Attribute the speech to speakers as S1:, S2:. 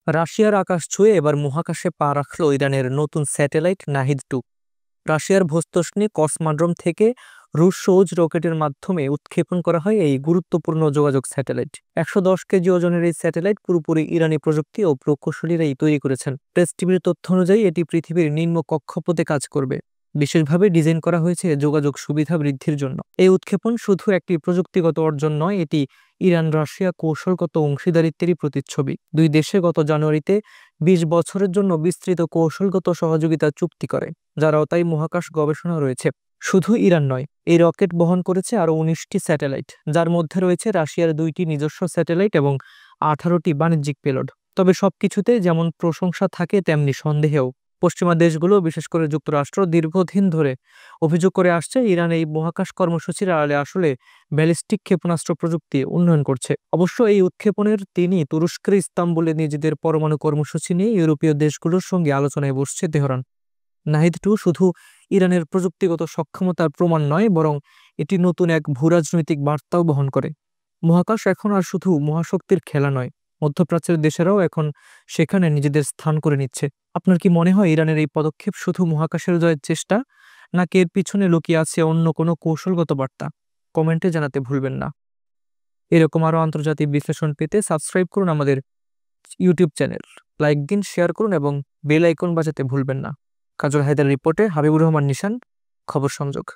S1: রাশিয়ার আকাশ ছুঁয়ে এবার মহাকাশে পা রাখল ইরানের নতুন স্যাটেলাইট নাহিদ-2। রাশিয়ার ভোস্তোসনি কসমোড্রোম থেকে রুশ সৌজ রকেটের মাধ্যমে উৎক্ষেপণ করা হয় এই গুরুত্বপূর্ণ যোগাযোগ স্যাটেলাইট। ১১০ কেজি ওজনের এই স্যাটেলাইট পুরোপুরি ইরানি প্রযুক্তি ও প্রকৌশলীরাই তৈরি করেছেন। প্রেস টিভির তথ্য অনুযায়ী এটি পৃথিবীর নিম্ন কক্ষপথে কাজ করবে। বিশেষভাবে ডিজাইন করা হয়েছে যোগাযোগ সুবিধা বৃদ্ধির জন্য। এই উৎক্ষেপণ শুধু একটি প্রযুক্তিগত অর্জন নয়, এটি ইরান রাশিয়া কৌশলগত অংশীদারিত্বেরই প্রতিচ্ছবি। দুই দেশে গত জানুয়ারিতে ২০ বছরের জন্য বিস্তৃত কৌশলগত সহযোগিতা চুক্তি করে, যার আওতায় মহাকাশ গবেষণা রয়েছে। শুধু ইরান নয়, এই রকেট বহন করেছে আরও ১৯টি স্যাটেলাইট, যার মধ্যে রয়েছে রাশিয়ার ২টি নিজস্ব স্যাটেলাইট এবং ১৮টি বাণিজ্যিক পেলোড। তবে সবকিছুতে যেমন প্রশংসা থাকে তেমনি সন্দেহেও। পশ্চিমা দেশগুলো, বিশেষ করে যুক্তরাষ্ট্র, দীর্ঘদিন ধরে অভিযোগ করে আসছে ইরান এই মহাকাশ কর্মসূচির আড়ালে আসলে ব্যালিস্টিক ক্ষেপণাস্ত্র প্রযুক্তি উন্নয়ন করছে। অবশ্য এই উৎক্ষেপণের দিনই তুরস্কের ইস্তাম্বুলে নিজেদের পরমাণু কর্মসূচি নিয়ে ইউরোপীয় দেশগুলোর সঙ্গে আলোচনায় বসছে তেহরান। নাহিদ-2 শুধু ইরানের প্রযুক্তিগত সক্ষমতার প্রমাণ নয়, বরং এটি নতুন এক ভূরাজনৈতিক বার্তাও বহন করে। মহাকাশ এখন আর শুধু মহাশক্তির খেলা নয়, মধ্যপ্রাচ্যের দেশেরাও এখন সেখানে নিজেদের স্থান করে নিচ্ছে। আপনার কি মনে হয় ইরানের এই পদক্ষেপ শুধু মহাকাশের জয়ের চেষ্টা, নাকি এর পিছনে লুকিয়ে আছে অন্য কোনো কৌশলগত বার্তা? কমেন্টে জানাতে ভুলবেন না। এরকম আরও আন্তর্জাতিক বিশ্লেষণ পেতে সাবস্ক্রাইব করুন আমাদের ইউটিউব চ্যানেল, লাইক দিন, শেয়ার করুন এবং বেল আইকন বাজাতে ভুলবেন না। কাজল হায়দার রিপোর্টে হাবিবুর রহমান নিশান, খবর সংযোগ।